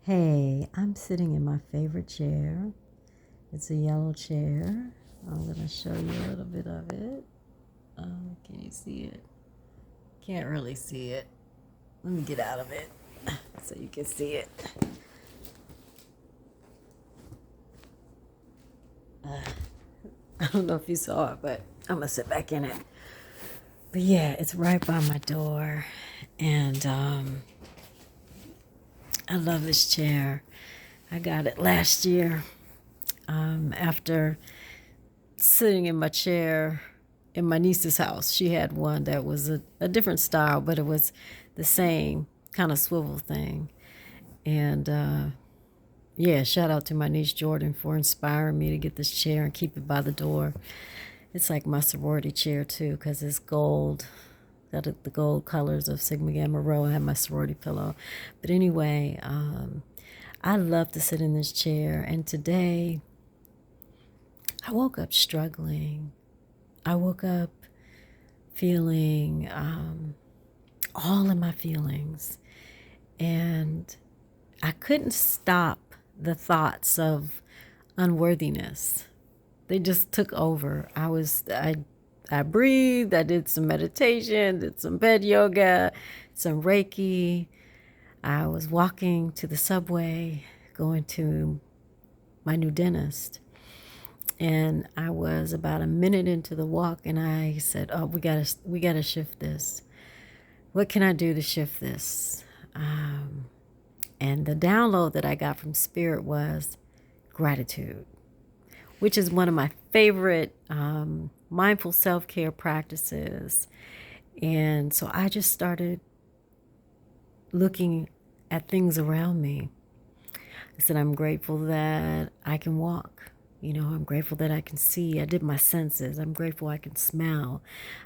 Hey, I'm sitting in my favorite chair. It's a yellow chair. I'm going to show you a little bit of it. Can you see it? Can't really see it. Let me get out of it so you can see it. I don't know if you saw it, but I'm going to sit back in it. But yeah, it's right by my door. And I love this chair. I got it last year after sitting in my chair in my niece's house. She had one that was a different style, but it was the same kind of swivel thing. And yeah, shout out to my niece Jordan for inspiring me to get this chair and keep it by the door. It's like my sorority chair too, because it's gold. Got the gold colors of Sigma Gamma Rho. I have my sorority pillow. But anyway, I love to sit in this chair. And today, I woke up struggling. I woke up feeling all of my feelings. And I couldn't stop the thoughts of unworthiness. They just took over. I breathed, I did some meditation, did some bed yoga, some Reiki. I was walking to the subway, going to my new dentist. And I was about a minute into the walk, and I said, "Oh, we gotta shift this. What can I do to shift this?" And the download that I got from Spirit was gratitude, which is one of my favorite mindful self-care practices. And so I just started looking at things around me. I said, I'm grateful that I can walk. I'm grateful that I can see. I did my senses. I'm grateful I can smell.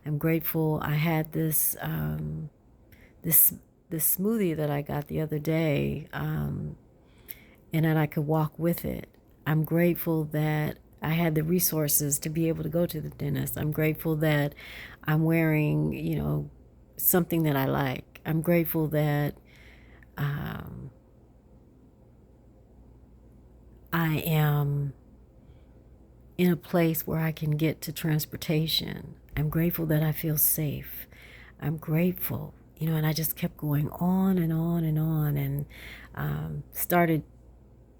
I'm grateful I had this smoothie that I got the other day, and that I could walk with it. I'm grateful that I had the resources to be able to go to the dentist. I'm grateful that I'm wearing, something that I like. I'm grateful that I am in a place where I can get to transportation. I'm grateful that I feel safe. I'm grateful, and I just kept going on and on and on, and started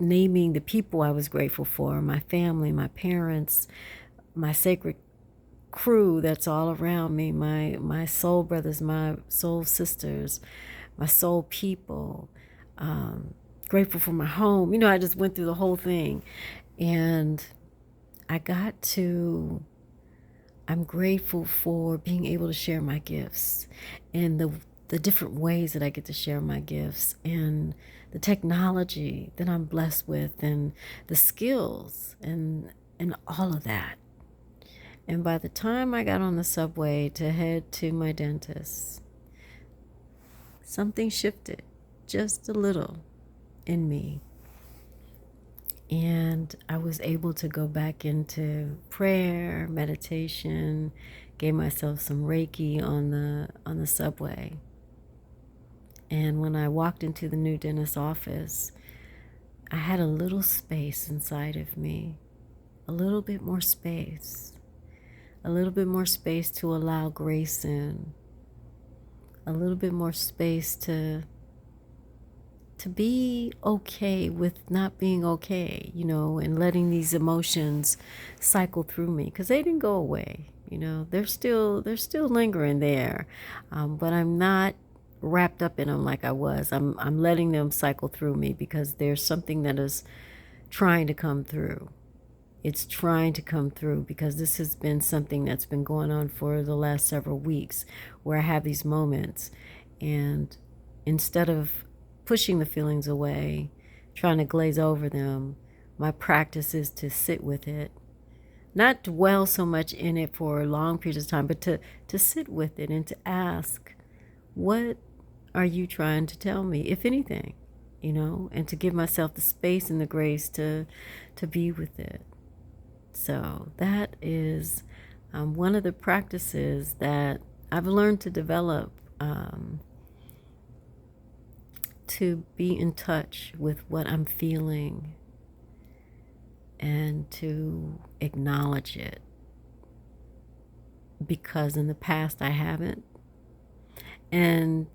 naming the people I was grateful for: my family, my parents, my sacred crew that's all around me, my soul brothers, my soul sisters, my soul people. Grateful for my home. I just went through the whole thing, and I'm grateful for being able to share my gifts, and the different ways that I get to share my gifts, and the technology that I'm blessed with, and the skills, and all of that. And by the time I got on the subway to head to my dentist, something shifted just a little in me. And I was able to go back into prayer, meditation, gave myself some Reiki on the subway. And when I walked into the new dentist's office, I had a little space inside of me, a little bit more space, to allow grace in, a little bit more space to be okay with not being okay, and letting these emotions cycle through me, because they didn't go away. They're still lingering there, but I'm not wrapped up in them like I was. I'm letting them cycle through me, because there's something that is trying to come through. It's trying to come through, because this has been something that's been going on for the last several weeks, where I have these moments, and instead of pushing the feelings away, trying to glaze over them, my practice is to sit with it. Not dwell so much in it for long periods of time, but to sit with it and to ask, what are you trying to tell me, if anything? And to give myself the space and the grace to be with it. So that is one of the practices that I've learned to develop to be in touch with what I'm feeling and to acknowledge it, because in the past I haven't. And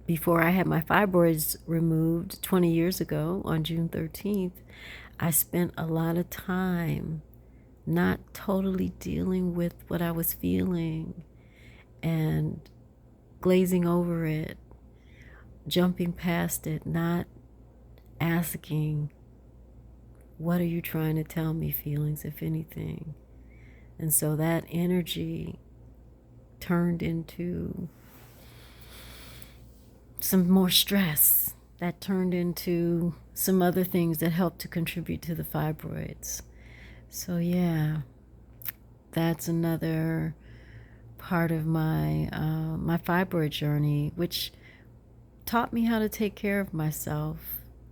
before I had my fibroids removed 20 years ago on June 13th, I spent a lot of time not totally dealing with what I was feeling and glazing over it, jumping past it, not asking, what are you trying to tell me, feelings, if anything? And so that energy turned into some more stress. That turned into some other things that helped to contribute to the fibroids. So yeah, that's another part of my my fibroid journey, which taught me how to take care of myself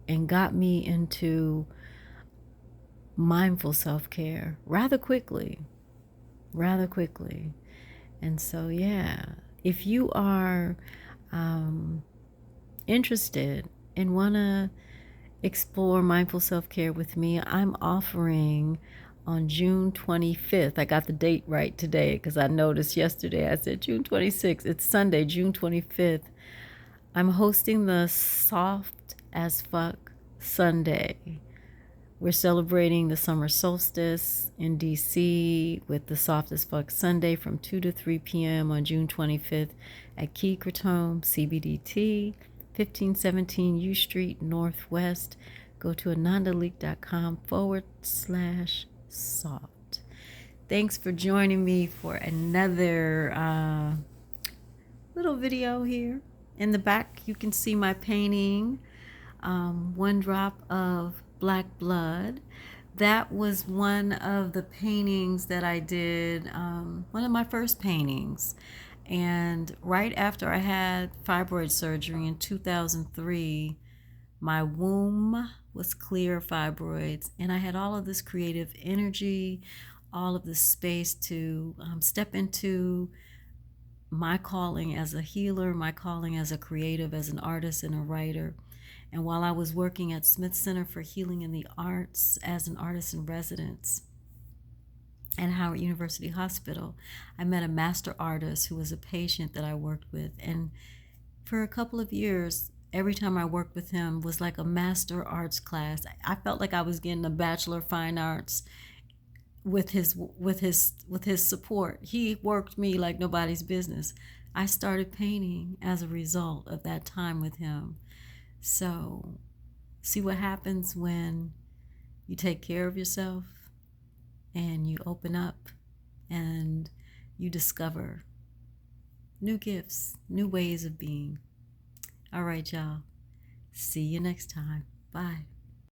and got me into mindful self-care rather quickly. And so yeah, if you are interested and want to explore mindful self-care with me, I'm offering on June 25th. I got the date right today because I noticed yesterday I said June 26th. It's Sunday, June 25th. I'm hosting the Soft as Fuck Sunday. We're celebrating the summer solstice in DC with the Soft as Fuck Sunday from 2 to 3 p.m. on June 25th at Key Kratom CBDT, 1517 U Street Northwest. Go to anandaleak.com/soft. Thanks for joining me for another little video here. In the back, you can see my painting, One Drop of Black Blood. That was one of the paintings that I did, one of my first paintings. And right after I had fibroid surgery in 2003, my womb was clear of fibroids, and I had all of this creative energy, all of this space to step into my calling as a healer, my calling as a creative, as an artist and a writer. And while I was working at Smith Center for Healing in the Arts as an artist in residence at Howard University Hospital, I met a master artist who was a patient that I worked with. And for a couple of years, every time I worked with him was like a master arts class. I felt like I was getting a Bachelor of Fine Arts with his support. He worked me like nobody's business. I started painting as a result of that time with him. So see what happens when you take care of yourself and you open up and you discover new gifts, new ways of being. All right, y'all. See you next time. Bye.